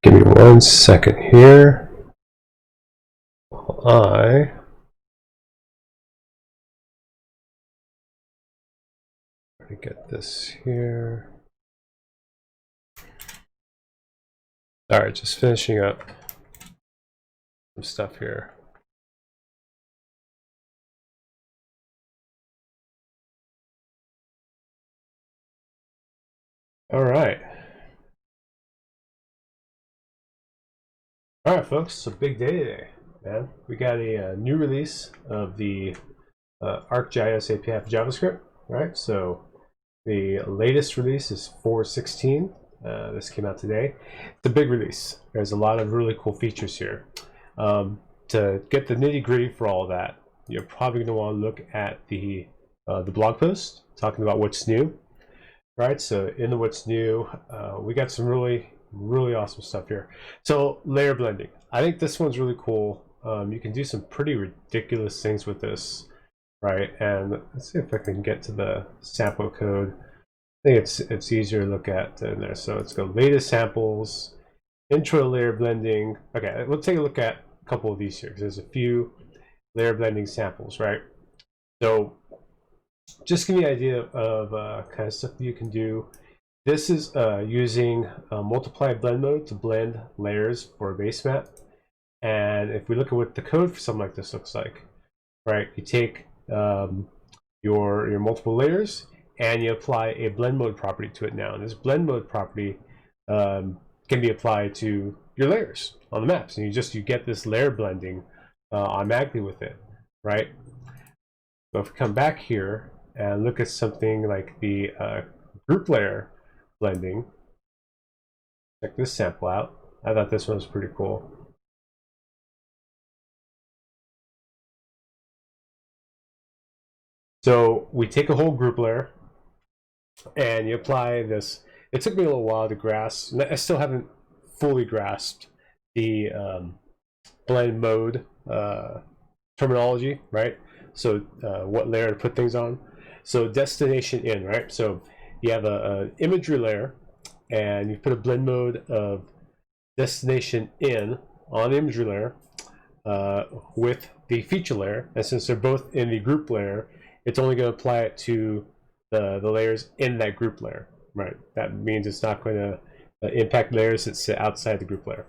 Give me 1 second here. I try to get this here. All right, just finishing up some stuff here. All right. All right, folks, it's a big day today, man. We got a new release of the ArcGIS API for JavaScript, right? So the latest release is 4.16. This came out today. It's a big release. There's a lot of really cool features here. To get the nitty-gritty for all of that, you're probably going to want to look at the blog post talking about what's new, right? So in the what's new, we got some really awesome stuff here. So layer blending, I think this one's really cool. You can do some pretty ridiculous things with this, right? And let's see if I can get to the sample code. I think it's easier to look at in there. So let's go latest samples, intro layer blending. Okay, let's take a look at a couple of these here because there's a few layer blending samples, right? So just give me an idea of kind of stuff that you can do. This is using multiply blend mode to blend layers for a base map. And if we look at what the code for something like this looks like, right? You take your multiple layers and you apply a blend mode property to it now. And this blend mode property can be applied to your layers on the maps, and you get this layer blending automatically with it, right? So if we come back here and look at something like the group layer blending, check this sample out. I thought this one was pretty cool. So we take a whole group layer and you apply this. It took me a little while to grasp. I still haven't fully grasped the blend mode terminology, right? So what layer to put things on. So destination in, right? So you have an imagery layer and you put a blend mode of destination in on the imagery layer with the feature layer. And since they're both in the group layer, it's only going to apply it to the layers in that group layer, right? That means it's not going to impact layers that sit outside the group layer.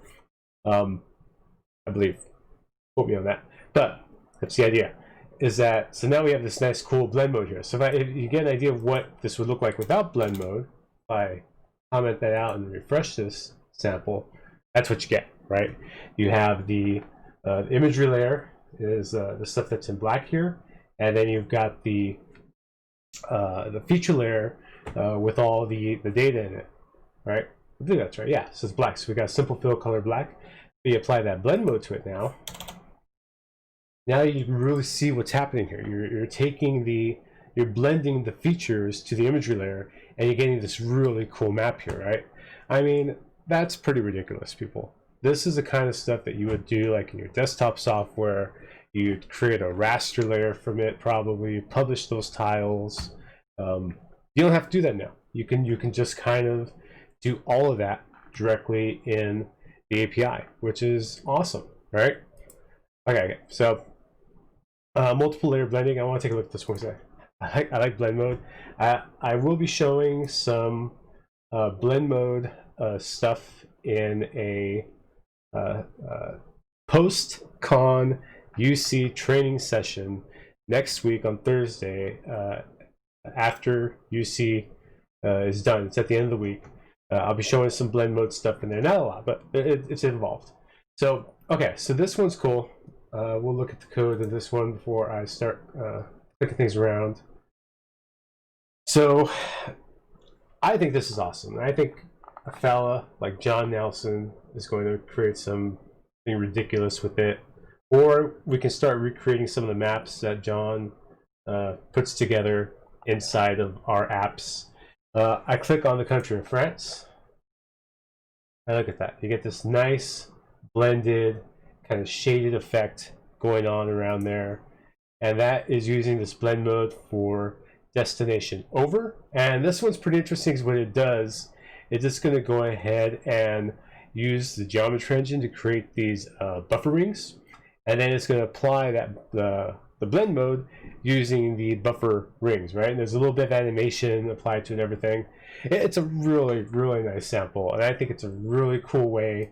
I believe. Quote me on that. But that's the idea. Is that so now we have this nice cool blend mode here. So if you get an idea of what this would look like without blend mode, if I comment that out and refresh this sample, that's what you get, right? You have the imagery layer is the stuff that's in black here, and then you've got the feature layer with all the data in it, right? I think that's right. Yeah, so it's black. So we got simple fill color black. We apply that blend mode to it now. Now you can really see what's happening here. You're blending the features to the imagery layer, and you're getting this really cool map here, right? I mean, that's pretty ridiculous, people. This is the kind of stuff that you would do like in your desktop software. You'd create a raster layer from it, probably publish those tiles. You don't have to do that now. You can just kind of do all of that directly in the API, which is awesome, right? Okay, so multiple layer blending. I want to take a look at this one second. I like blend mode. I will be showing some blend mode stuff in a post-con UC training session next week on Thursday after UC is done. It's at the end of the week. I'll be showing some blend mode stuff in there. Not a lot, but it's involved. So, okay, so this one's cool. We'll look at the code of this one before I start clicking things around. So, I think this is awesome. I think a fella like John Nelson is going to create something ridiculous with it. Or we can start recreating some of the maps that John puts together inside of our apps. I click on the country of France. I look at that. You get this nice blended kind of shaded effect going on around there. And that is using this blend mode for destination over. And this one's pretty interesting because what it does, it's just going to go ahead and use the geometry engine to create these buffer rings, and then it's going to apply that the blend mode using the buffer rings, right? And there's a little bit of animation applied to it and everything. It's a really, really nice sample, and I think it's a really cool way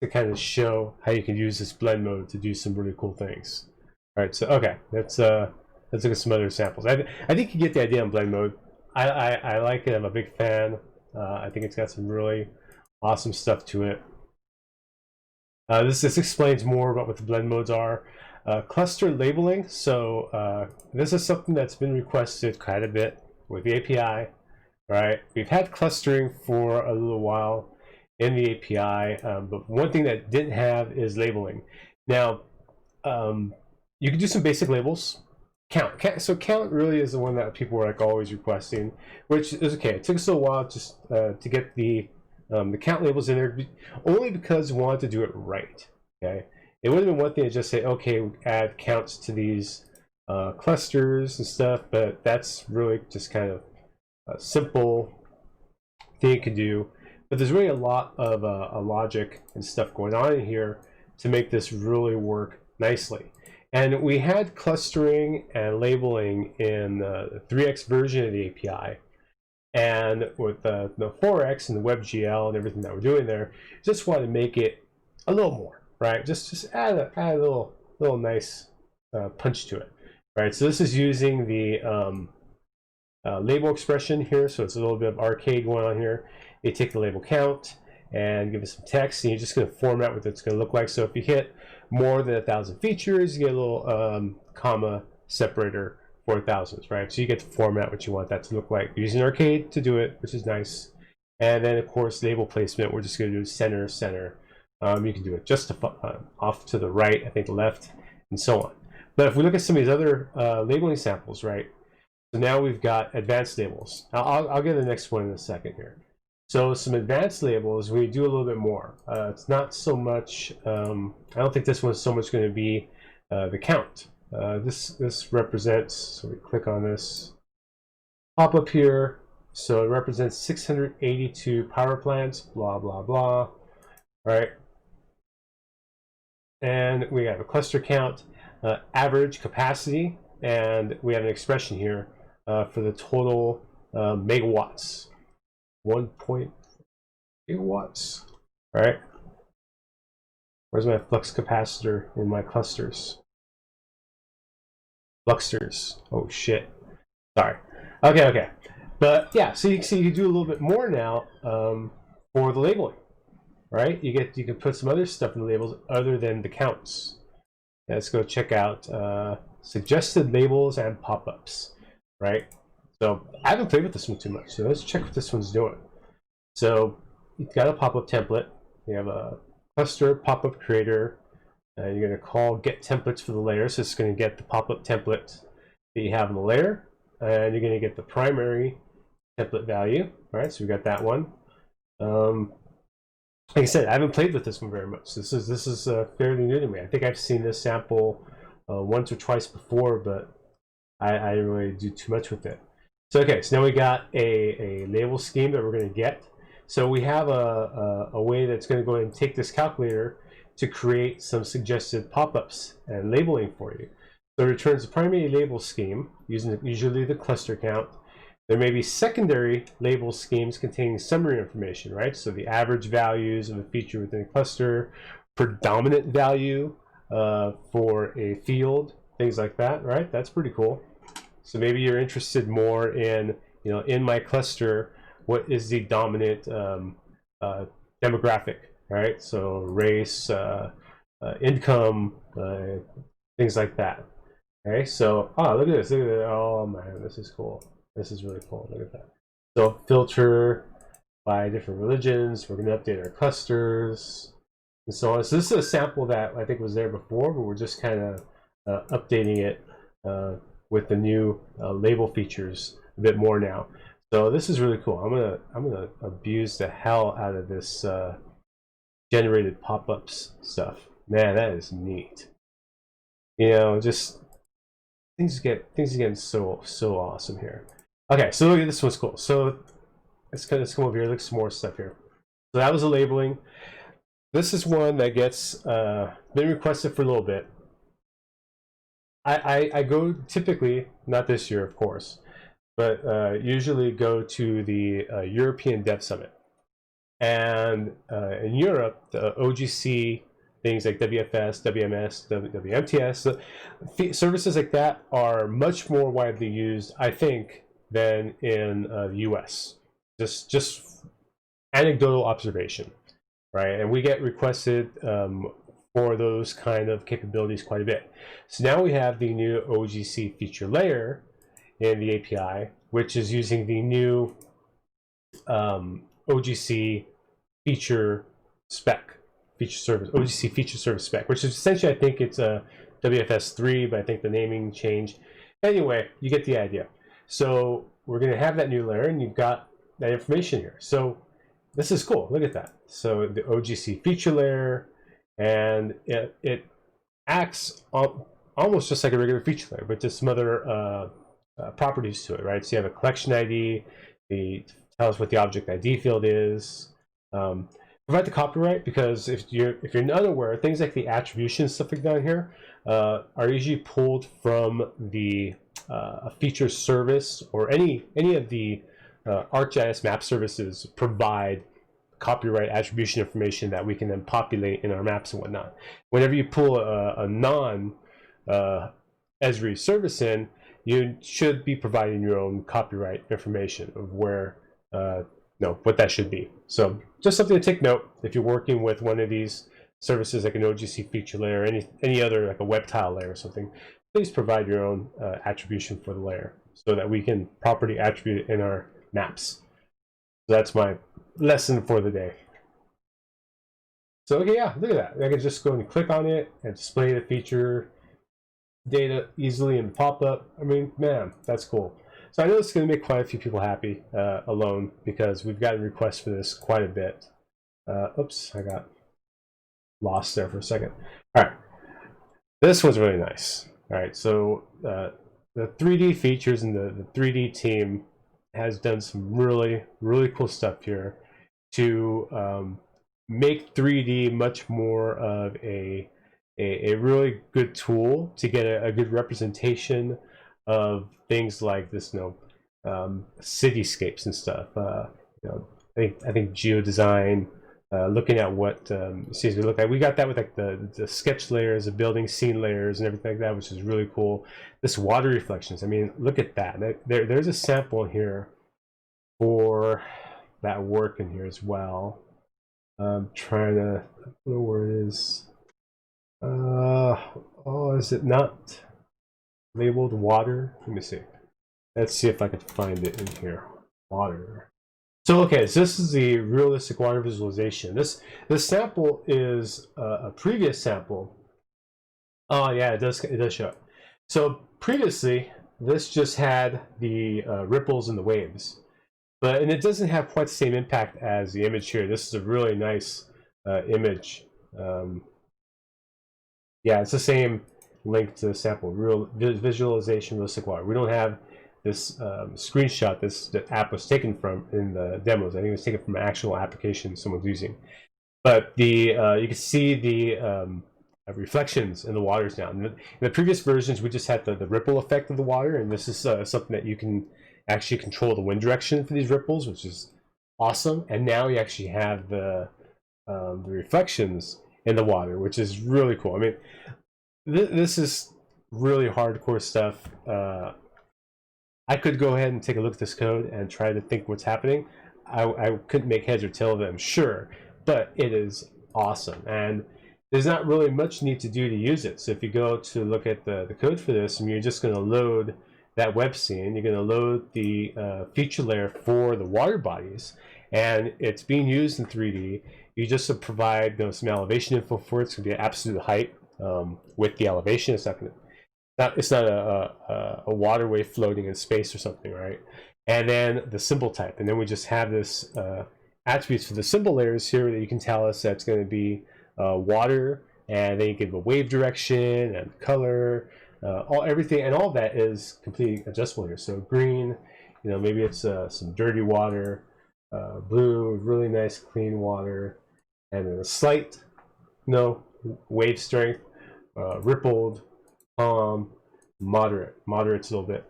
to kind of show how you can use this blend mode to do some really cool things. All right, so okay, let's look at some other samples. I think you get the idea on blend mode. I like it. I'm a big fan. I think it's got some really awesome stuff to it. This explains more about what the blend modes are. Cluster labeling. So this is something that's been requested quite a bit with the API, right? We've had clustering for a little while in the API, but one thing that didn't have is labeling. Now, you can do some basic labels. Count. So count really is the one that people were like always requesting, which is okay. It took us a while just to get the count labels in there, only because we wanted to do it right. Okay, it would have been one thing to just say, okay, add counts to these clusters and stuff, but that's really just kind of a simple thing you can do. But there's really a lot of a logic and stuff going on in here to make this really work nicely. And we had clustering and labeling in the 3x version of the API. And with the 4x and the WebGL and everything that we're doing there, just want to make it a little more, right? Just add a little nice punch to it, right? So this is using the label expression here, so it's a little bit of arcade going on here. You take the label count and give it some text, and you're just going to format what it's going to look like. So if you hit more than 1,000 features, you get a little comma separator for thousands, right? So you get to format what you want that to look like. You're using arcade to do it, which is nice. And then of course label placement, we're just going to do center. You can do it just off to the right, I think left, and so on. But if we look at some of these other labeling samples, right? So now we've got advanced labels. I'll get the next one in a second here. So some advanced labels, we do a little bit more. It's not so much, I don't think this one's so much going to be the count. This represents, so we click on this pop up here, so it represents 682 power plants, blah, blah, blah, right? And we have a cluster count, average capacity, and we have an expression here for the total megawatts. 1.4 gigawatts. All right. Where's my flux capacitor in my clusters? Fluxters. Oh shit. Sorry. Okay. But yeah, so you can do a little bit more now for the labeling, right? You can put some other stuff in the labels other than the counts. Let's go check out suggested labels and pop-ups, right? So I haven't played with this one too much, so let's check what this one's doing. So you've got a pop-up template. You have a cluster pop-up creator. You're going to call get templates for the layer, so it's going to get the pop-up template that you have in the layer, and you're going to get the primary template value. All right, so we got that one. Like I said, I haven't played with this one very much. This is fairly new to me. I think I've seen this sample once or twice before, but I didn't really do too much with it. So okay, so now we got a label scheme that we're going to get. So we have a way that's going to go ahead and take this calculator to create some suggested pop-ups and labeling for you. So it returns the primary label scheme using usually the cluster count. There may be secondary label schemes containing summary information, right? So the average values of a feature within a cluster, predominant value for a field, things like that, right? That's pretty cool. So maybe you're interested more in, in my cluster, what is the dominant demographic, right? So race, income, things like that. Okay, so look at this. Look at that. Oh man, this is cool. This is really cool. Look at that. So filter by different religions. We're going to update our clusters and so on. So this is a sample that I think was there before, but we're just kind of updating it with the new label features a bit more now. So this is really cool. I'm gonna abuse the hell out of this generated pop-ups stuff. Man, that is neat. Just things are getting so awesome here. Okay, so look at this one's cool. So let's come over here. Look at some more stuff here. So that was the labeling. this is one that gets been requested for a little bit. I go typically, not this year, of course, but usually go to the European Dev Summit. And in Europe, the OGC things like WFS, WMS, WMTS, services like that are much more widely used, I think, than in the US. Just anecdotal observation, right? And we get requested for those kind of capabilities quite a bit. So now we have the new OGC feature layer in the API, which is using the new OGC feature spec, feature service, OGC feature service spec, which is essentially, I think it's a WFS3, but I think the naming changed. Anyway, you get the idea. So we're going to have that new layer, and you've got that information here. So this is cool. Look at that. So the OGC feature layer, and it acts almost just like a regular feature layer, but just some other properties to it, right? So you have a collection ID, tell us what the object ID field is, provide the copyright, because if you're unaware, things like the attribution stuff like down here are usually pulled from the feature service, or any of the ArcGIS map services provide copyright attribution information that we can then populate in our maps and whatnot. Whenever you pull a non Esri service in, you should be providing your own copyright information of where what that should be. So just something to take note if you're working with one of these services like an OGC feature layer, or any other, like a web tile layer or something. Please provide your own attribution for the layer so that we can properly attribute it in our maps. So that's my lesson for the day. So okay, yeah, look at that. I can just go and click on it and display the feature data easily in the pop-up. I mean, man, that's cool. So I know it's going to make quite a few people happy alone, because we've gotten requests for this quite a bit. Oops, I got lost there for a second. All right, this one's really nice. All right, so the 3D features and the 3D team has done some really cool stuff here to make 3D much more of a really good tool to get a good representation of things like this, cityscapes and stuff. I think geodesign, looking at what scenes we look at. We got that with like the sketch layers, the building scene layers, and everything like that, which is really cool. This water reflections. I mean, look at that. There's a sample here for that work in here as well. I'm trying to, I don't know where it is. Oh, is it not labeled water? Let me see. Let's see if I can find it in here. Water. So okay, so this is the realistic water visualization. This sample is a previous sample. Oh yeah, it does show up. So previously, this just had the ripples and the waves, and it doesn't have quite the same impact as the image here. This is a really nice image. Yeah, it's the same link to the sample. Real visualization, realistic water. We don't have this screenshot the app was taken from in the demos. I think it was taken from an actual application someone's using. But you can see the reflections in the waters now. In the previous versions, we just had the ripple effect of the water, and this is something that you can actually control the wind direction for these ripples, which is awesome. And now you actually have the reflections in the water, which is really cool. I mean, this is really hardcore stuff. I could go ahead and take a look at this code and try to think what's happening. I couldn't make heads or tail of it, I'm sure, but it is awesome. And there's not really much need to do to use it. So if you go to look at the code for this, and you're just going to load that web scene, you're going to load the feature layer for the water bodies, and it's being used in 3D. You just provide some elevation info for it. It's going to be an absolute height with the elevation. It's not a waterway floating in space or something, right? And then the symbol type, and then we just have this attributes for the symbol layers here that you can tell us that's going to be water, and then you give a wave direction and color, everything, and all that is completely adjustable here. So green, maybe it's some dirty water, blue, really nice clean water, and then a slight, wave strength, rippled, calm, moderate. Moderate's a little bit.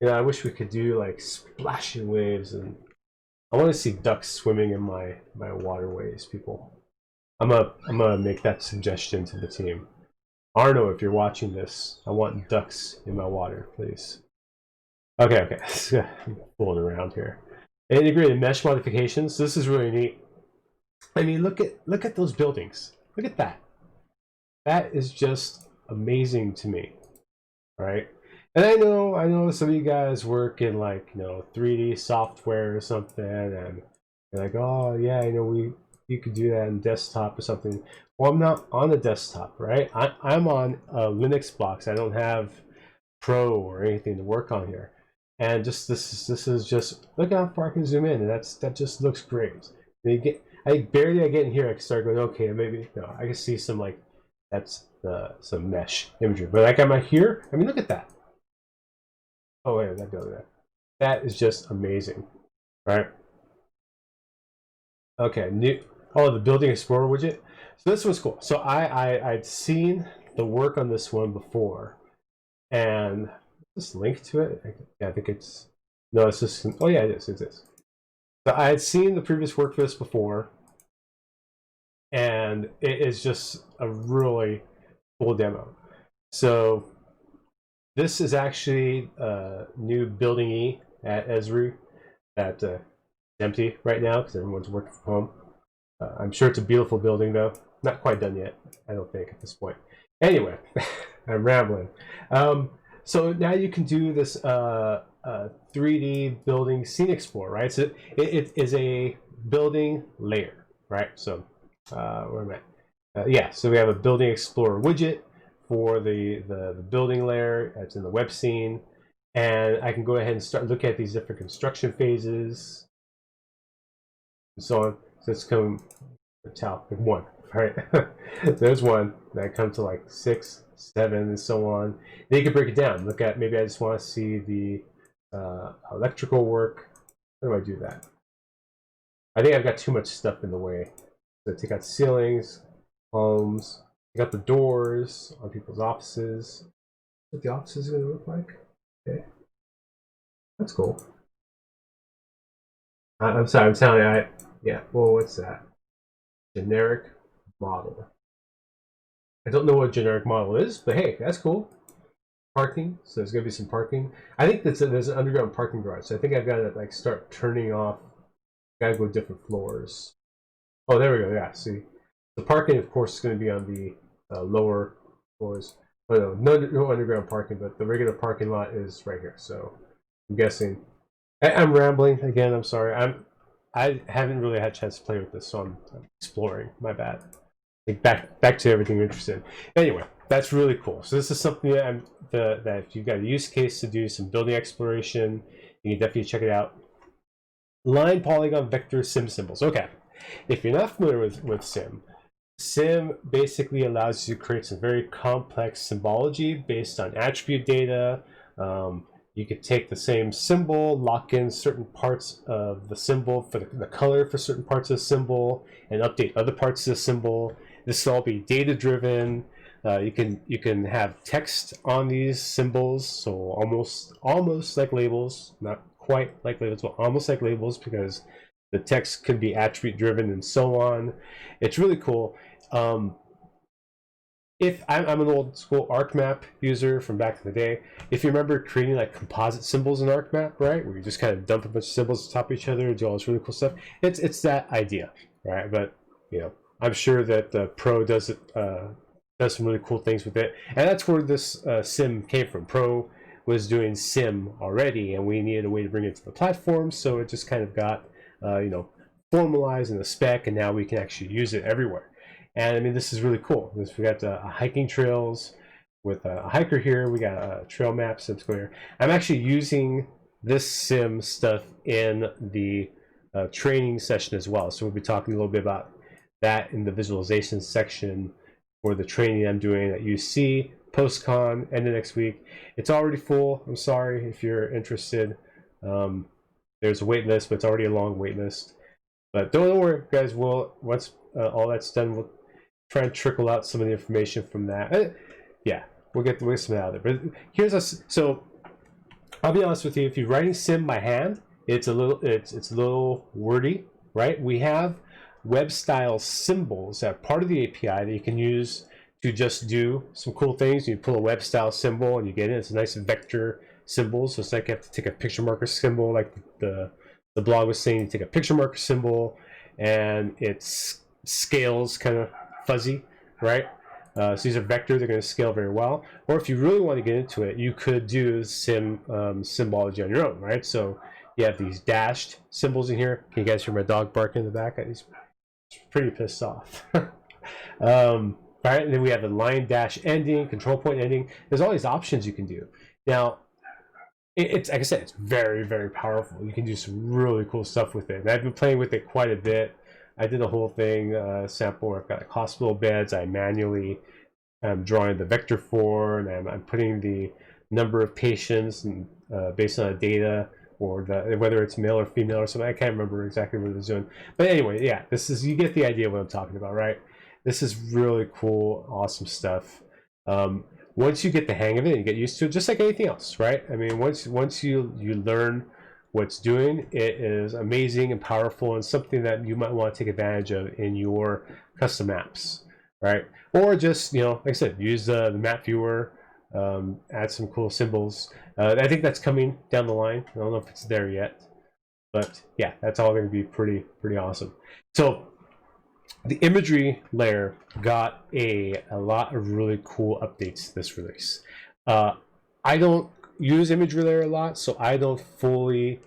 I wish we could do like splashing waves, and I want to see ducks swimming in my waterways, people. I'm gonna make that suggestion to the team. Arno, if you're watching this, I want ducks in my water, please. Okay. I'm fooling around here. Integrated mesh modifications. This is really neat. I mean, look at those buildings. Look at that. That is just amazing to me, right? And I know some of you guys work in like 3D software or something, and you're like, oh yeah, you could do that in desktop or something. Well, I'm not on a desktop, right? I'm on a Linux box. I don't have Pro or anything to work on here, and just this is just, look how far I can zoom in, and that just looks great. And I get in here, I can start going, okay, maybe I can see some like that's some mesh imagery, but like I'm here. I mean, look at that. Oh wait, that building there. That is just amazing, right? Okay, the Building Explorer widget. So this one's cool. So I'd seen the work on this one before, and this link to it. I think it's it's just, oh yeah, it is. So I had seen the previous work for this before, and it is just a really cool demo. So this is actually a new building E at Esri that empty right now because everyone's working from home. I'm sure it's a beautiful building though. Not quite done yet, I don't think, at this point. Anyway, I'm rambling. So now you can do this 3D building scene explorer, right? So it is a building layer, right? So where am I? Yeah, so we have a building explorer widget for the building layer. It's in the web scene, and I can go ahead and start looking at these different construction phases and so on. So let's come to one, right? There's one. Then I come to like 6, 7, and so on. Then you can break it down. Look at, maybe I just want to see the electrical work. How do I do that? I think I've got too much stuff in the way. So take out the ceilings, homes, take out the doors on people's offices. What the offices are going to look like? Okay, that's cool. I'm sorry, I'm telling you. Yeah. Well, what's that? Generic model. I don't know what generic model is, but hey, that's cool. Parking. So there's going to be some parking. I think there's an underground parking garage. So I think I've got to like start turning off. Got to go to different floors. Oh, there we go. Yeah. See, the parking, of course, is going to be on the lower floors. Oh, no underground parking, but the regular parking lot is right here. So I'm guessing. I'm rambling again. I'm sorry. I haven't really had a chance to play with this, so I'm exploring. My bad. Like back to everything you're interested in. Anyway, that's really cool. So this is something that that if you've got a use case to do some building exploration, you can definitely check it out. Line, polygon, vector, sim symbols. Okay, if you're not familiar with sim basically allows you to create some very complex symbology based on attribute data. You could take the same symbol, lock in certain parts of the symbol for the color for certain parts of the symbol, and update other parts of the symbol. This will all be data driven. You can have text on these symbols, so almost like labels, not quite like labels, but almost like labels, because the text could be attribute driven and so on. It's really cool. If I'm an old school ArcMap user from back in the day, if you remember creating like composite symbols in ArcMap, right, where you just kind of dump a bunch of symbols on top of each other and do all this really cool stuff, it's that idea, right? But I'm sure that the Pro does some really cool things with it, and that's where this sim came from. Pro was doing sim already, and we needed a way to bring it to the platform, so it just kind of got formalized in the spec, and now we can actually use it everywhere. And I mean, this is really cool. We got hiking trails with a hiker here. We got a trail map, sim square. I'm actually using this sim stuff in the training session as well. So we'll be talking a little bit about that in the visualization section for the training I'm doing at UC, PostCon, end of next week. It's already full. I'm sorry if you're interested. There's a wait list, but it's already a long wait list. But don't worry, guys. Once all that's done, we'll try and trickle out some of the information from that. Yeah, we'll get some out of it. But here's us. So I'll be honest with you. If you're writing sim by hand, it's a little wordy, right? We have web style symbols that are part of the API that you can use to just do some cool things. You pull a web style symbol and you get it. It's a nice vector symbol, so it's like you have to take a picture marker symbol, like the blog was saying. You take a picture marker symbol, and it scales kind of fuzzy, right? So these are vectors, they're going to scale very well. Or if you really want to get into it, you could do symbology on your own, right? So you have these dashed symbols in here. Can you guys hear my dog barking in the back? He's pretty pissed off. All right, and then we have the line dash ending, control point ending. There's all these options you can do. Now, it's like I said, it's very, very powerful. You can do some really cool stuff with it. And I've been playing with it quite a bit. I did the whole thing, sample where I've got like hospital beds. I manually am drawing the vector for, and I'm putting the number of patients and based on the data, or whether it's male or female or something. I can't remember exactly what it was doing. But anyway, yeah, you get the idea of what I'm talking about, right? This is really cool, awesome stuff. Once you get the hang of it and get used to it, just like anything else, right? I mean, once you learn what's doing, it is amazing and powerful, and something that you might want to take advantage of in your custom apps, right? Or just, like I said, use the map viewer, add some cool symbols. I think that's coming down the line. I don't know if it's there yet, but yeah, that's all going to be pretty awesome. So the imagery layer got a lot of really cool updates this release. I don't use imagery layer a lot, so I don't fully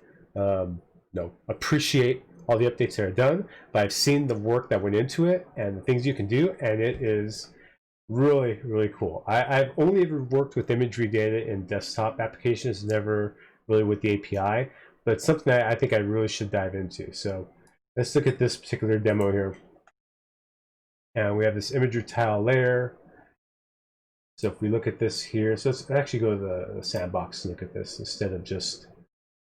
appreciate all the updates that are done, but I've seen the work that went into it and the things you can do, and it is really, really cool. I've only ever worked with imagery data in desktop applications, never really with the API, but it's something that I think I really should dive into. So let's look at this particular demo here. And we have this imagery tile layer. So if we look at this here, so let's actually go to the sandbox and look at this instead of just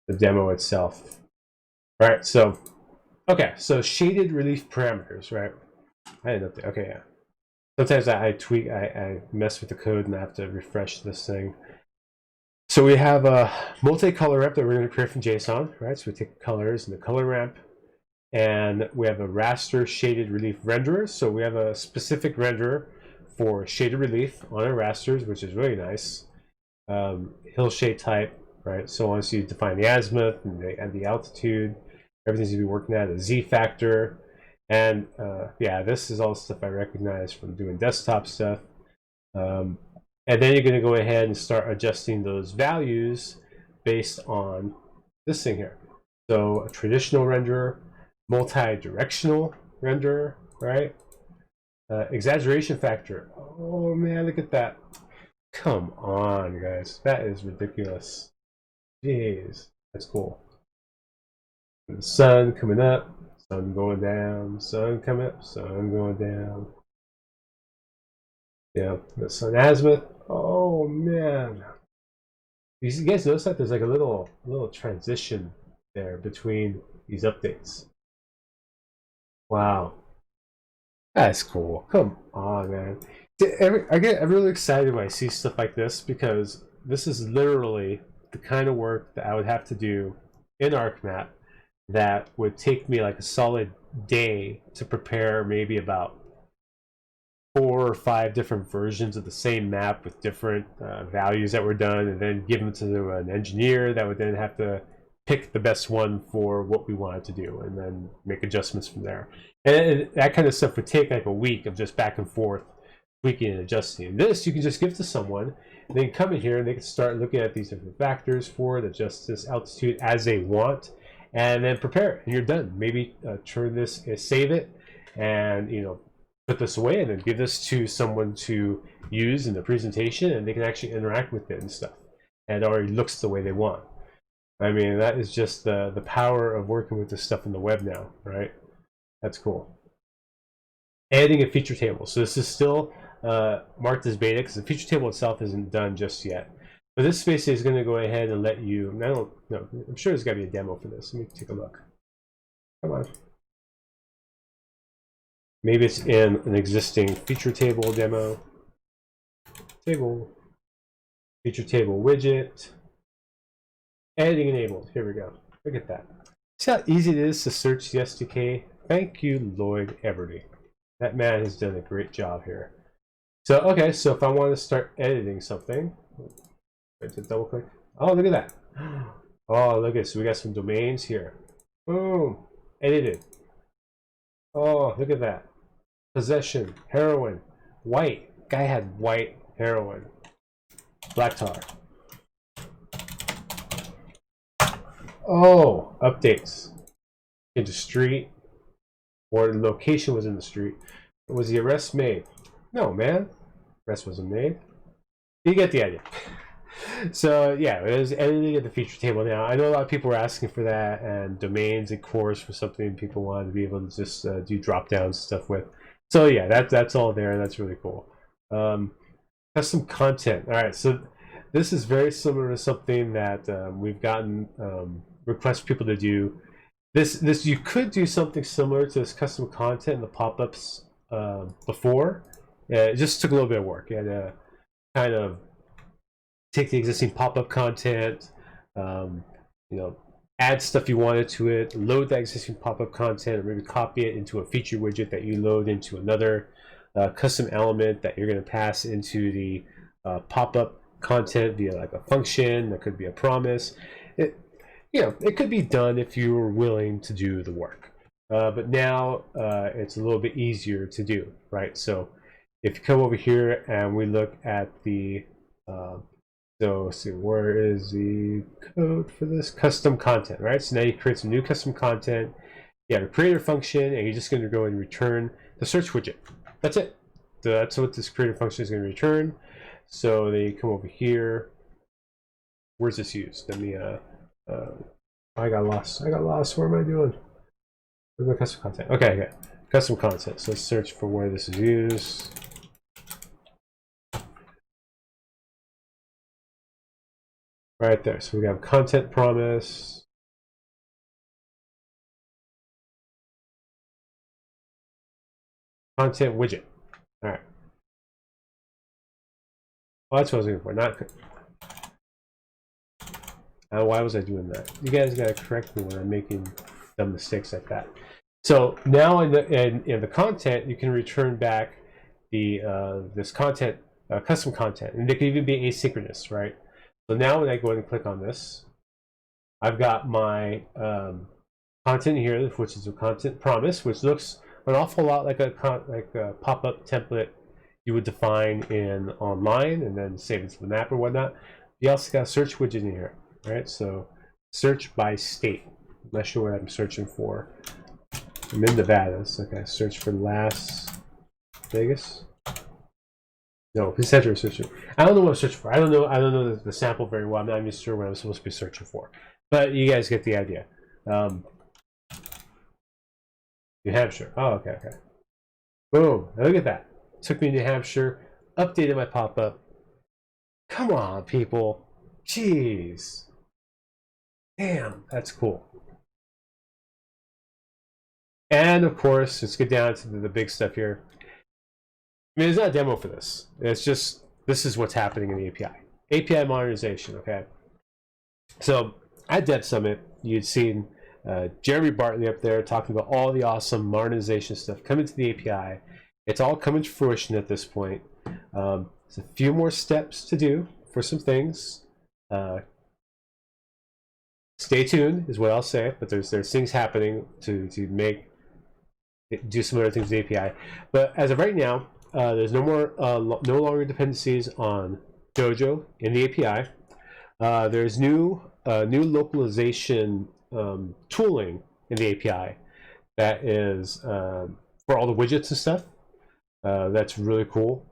the demo itself. All right, so, okay, so shaded relief parameters, right? I didn't update, okay, yeah. Sometimes I tweak, I mess with the code and I have to refresh this thing. So we have a multi-color ramp that we're going to create from JSON, right? So we take colors and the color ramp. And we have a raster shaded relief renderer. So we have a specific renderer for shaded relief on our rasters, which is really nice. Hill shade type, right? So once you define the azimuth and the altitude, everything's going to be working at a Z factor. And yeah, this is all stuff I recognize from doing desktop stuff. And then you're going to go ahead and start adjusting those values based on this thing here. So a traditional renderer, multi-directional renderer, right? Exaggeration factor. Oh man, look at that. Come on, guys. That is ridiculous. Jeez. That's cool. The sun coming up, sun going down, sun coming up, sun going down. Yeah, the sun azimuth. Oh man. You guys notice that there's like a little transition there between these updates. Wow, that's cool. Come on, man. I get really excited when I see stuff like this, because this is literally the kind of work that I would have to do in ArcMap that would take me like a solid day to prepare, maybe about 4 or 5 different versions of the same map with different values that were done, and then give them to an engineer that would then have to pick the best one for what we wanted to do, and then make adjustments from there. And that kind of stuff would take like a week of just back and forth, tweaking and adjusting. This you can just give to someone, and they can come in here and they can start looking at these different factors for it, adjust this altitude as they want, and then prepare it, and you're done. Maybe turn this, save it, and put this away, and then give this to someone to use in the presentation, and they can actually interact with it and stuff, and it already looks the way they want. I mean, that is just the power of working with this stuff in the web now, right? That's cool. Adding a feature table. So this is still marked as beta because the feature table itself isn't done just yet. But this basically is going to go ahead and let you, I don't know, I'm sure there's got to be a demo for this. Let me take a look. Come on. Maybe it's in an existing feature table demo. Feature table widget. Editing enabled. Here we go. Look at that. See how easy it is to search the SDK? Thank you, Lloyd Everty. That man has done a great job here. So, okay, so if I want to start editing something, double click. Oh, look at that. Oh, look at it. So we got some domains here. Boom. Edited. Oh, look at that. Possession. Heroin. White. Guy had white heroin. Black tar. Oh, updates. Into street. Or the location was in the street. Was the arrest made? No, man. Arrest wasn't made. You get the idea. So yeah, it is editing at the feature table now. I know a lot of people were asking for that, and domains and cores for something people wanted to be able to just do drop downs stuff with. So yeah, that's all there. That's really cool. Custom content. All right, so this is very similar to something that we've gotten requests people to do. This you could do something similar to this custom content in the pop-ups before. It just took a little bit of work. You had to kind of take the existing pop-up content, add stuff you wanted to it, load that existing pop-up content, or maybe copy it into a feature widget that you load into another custom element that you're going to pass into the pop-up content via like a function. That could be a promise. It could be done if you were willing to do the work. But now it's a little bit easier to do, right? So if you come over here and we look at the so let's see, where is the code for this? Custom content, right? So now you create some new custom content. You have a creator function, and you're just going to go and return the search widget. That's it. So that's what this creator function is going to return. So then you come over here. Where's this used? Let me. I got lost. What am I doing? Where's my custom content? Okay. Custom content. So let's search for where this is used. Right there. So we have content promise. Content widget. All right. Well, that's what I was looking for. Not. Why was I doing that? You guys gotta correct me when I'm making dumb mistakes like that. So now in the content, you can return back the this content, custom content, and they can even be asynchronous, right? So now when I go ahead and click on this, I've got my content here, which is a content promise, which looks an awful lot like a pop-up template you would define in online and then save it to the map or whatnot. You also got a search widget in here, right? So search by state. I'm not sure what I'm searching for. I'm in Nevada, so okay. Search for Las Vegas. No, center searching. I don't know what I'm searching for. I don't know the sample very well. I'm not even sure what I'm supposed to be searching for. But you guys get the idea. New Hampshire. Oh, okay. Boom. Now look at that. Took me to New Hampshire. Updated my pop-up. Come on, people. Jeez. Damn, that's cool. And of course, let's get down to the big stuff here. I mean, there's not a demo for this. It's just, this is what's happening in the API. API modernization, okay? So, at Dev Summit, you'd seen Jeremy Bartley up there talking about all the awesome modernization stuff coming to the API. It's all coming to fruition at this point. There's a few more steps to do for some things. Stay tuned is what I'll say, but there's things happening to do some other things with the API. But as of right now, there's no longer dependencies on Dojo in the API. There's new localization tooling in the API that is for all the widgets and stuff. That's really cool.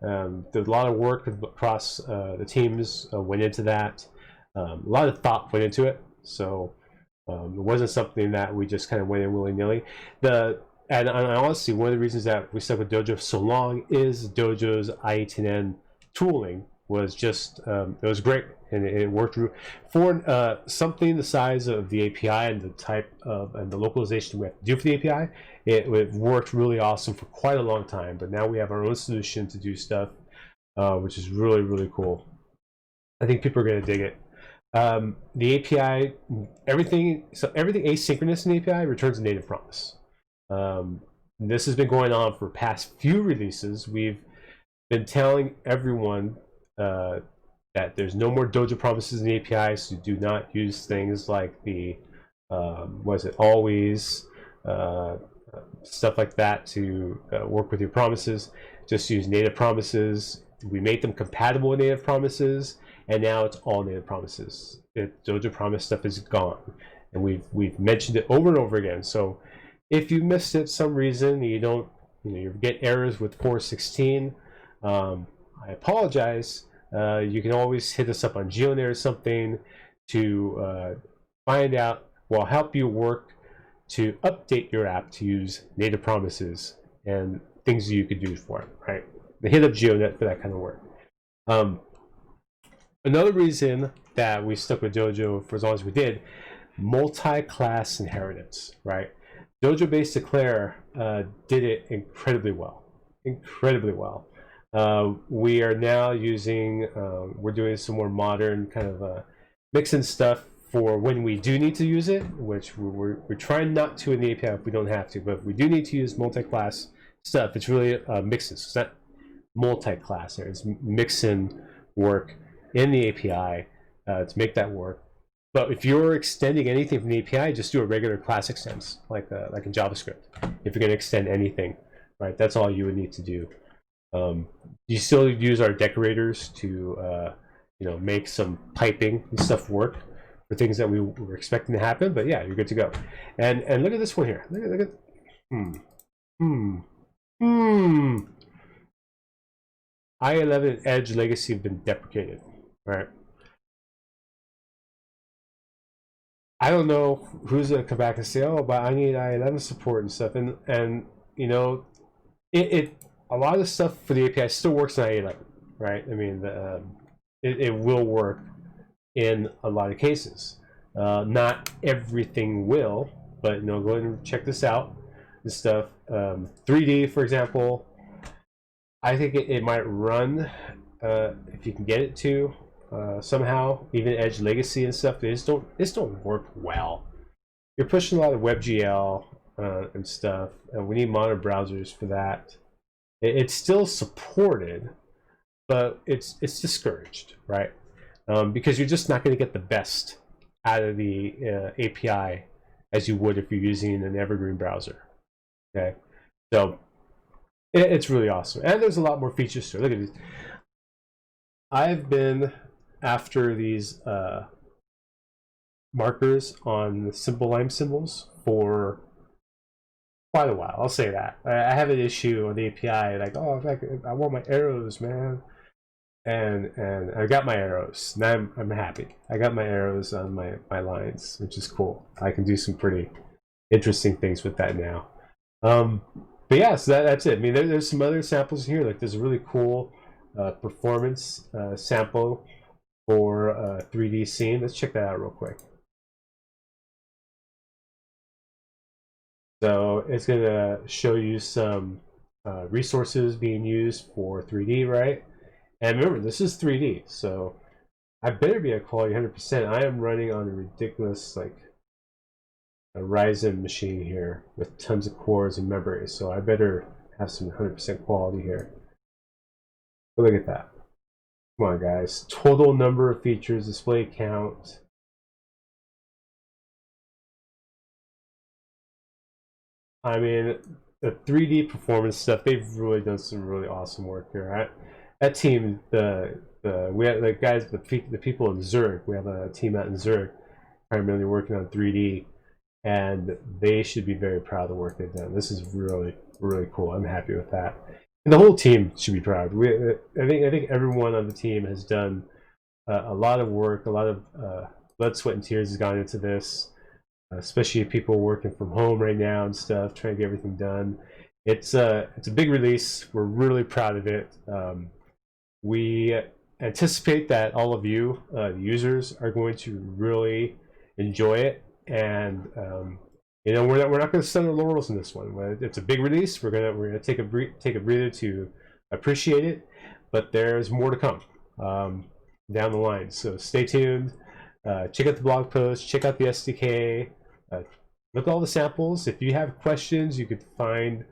There's a lot of work across the teams went into that. A lot of thought went into it. So it wasn't something that we just kind of went in willy-nilly. And honestly, one of the reasons that we stuck with Dojo for so long is Dojo's IE10N tooling was just it was great, and it worked for something the size of the API and the type of and the localization we have to do for the API. It worked really awesome for quite a long time, but now we have our own solution to do stuff, which is really, really cool. I think people are going to dig it. The API, everything asynchronous in the API returns a native promise. This has been going on for past few releases. We've been telling everyone that there's no more Dojo promises in the API, so do not use things like the always stuff like that to work with your promises. Just use native promises. We made them compatible with native promises, and now it's all native promises. Dojo promise stuff is gone, and we've mentioned it over and over again. So if you missed it some reason, you get errors with 4.16, I apologize. You can always hit us up on GeoNet or something to find out. We'll help you work to update your app to use native promises and things you could do for it, right? Hit up GeoNet for that kind of work. Another reason that we stuck with Dojo for as long as we did, multi-class inheritance, right? Dojo Base Declare did it incredibly well. We are now using, we're doing some more modern kind of mixing stuff for when we do need to use it, which we're trying not to in the API if we don't have to, but if we do need to use multi-class stuff, it's really mixes. It's not multi-class there, it's mixing work in the API to make that work. But if you're extending anything from the API, just do a regular class extends, like in JavaScript. If you're going to extend anything, right, that's all you would need to do. You still use our decorators to make some piping and stuff work for things that we were expecting to happen. But yeah, you're good to go. And look at this one here. Look at I11 and Edge legacy have been deprecated, right? I don't know who's gonna come back and say, "Oh, but I need I11 support and stuff," and it a lot of stuff for the API still works in I11, right? I mean, it will work in a lot of cases. Not everything will, but go ahead and check this out. This stuff, 3D, for example, I think it might run if you can get it to. Somehow, even Edge Legacy and stuff, they just don't work well. You're pushing a lot of WebGL and stuff, and we need modern browsers for that. It's still supported, but it's discouraged, right? Because you're just not going to get the best out of the API as you would if you're using an evergreen browser. Okay, so it's really awesome, and there's a lot more features to it. Look at these. I've been after these markers on simple line symbols for quite a while. I'll say that. I have an issue on the API, like, oh, I want my arrows, man. And I got my arrows. Now I'm happy. I got my arrows on my lines, which is cool. I can do some pretty interesting things with that now. But yeah, so that's it. I mean, there's some other samples here. Like, there's a really cool performance sample for 3D scene. Let's check that out real quick. So it's going to show you some resources being used for 3D, right? And remember, this is 3D, so I better be at quality 100%. I am running on a ridiculous, like, a Ryzen machine here with tons of cores and memory, so I better have some 100% quality here. But look at that. Come on, guys. Total number of features, display count. I mean, the 3D performance stuff, they've really done some really awesome work here. That team, we have the guys, the people in Zurich. We have a team out in Zurich, primarily working on 3D, and they should be very proud of the work they've done. This is really, really cool. I'm happy with that, and the whole team should be proud. I think everyone on the team has done a lot of work. A lot of blood, sweat, and tears has gone into this, especially people working from home right now and stuff, trying to get everything done. It's a big release. We're really proud of it. We anticipate that all of you, the users, are going to really enjoy it. And you know, we're not going to stand our laurels in this one. It's a big release. We're gonna take a breather to appreciate it, but there's more to come down the line. So stay tuned. Check out the blog post. Check out the SDK. Look at all the samples. If you have questions, you could find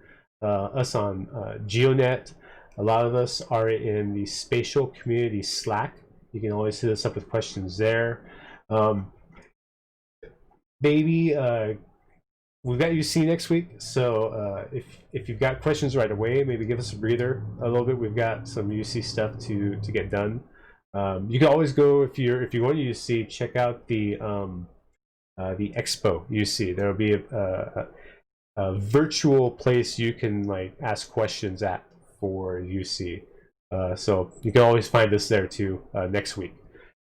us on GeoNet. A lot of us are in the spatial community Slack. You can always hit us up with questions there. Maybe we've got UC next week, so if you've got questions right away, maybe give us a breather a little bit. We've got some UC stuff to get done. You can always go, if you're going to UC, check out the Expo UC. There will be a virtual place you can like ask questions at for UC. So you can always find us there too next week.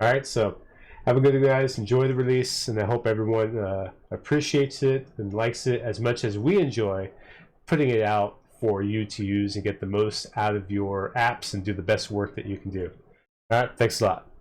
All right, so have a good day, guys. Enjoy the release, and I hope everyone appreciates it and likes it as much as we enjoy putting it out for you to use and get the most out of your apps and do the best work that you can do. All right, thanks a lot.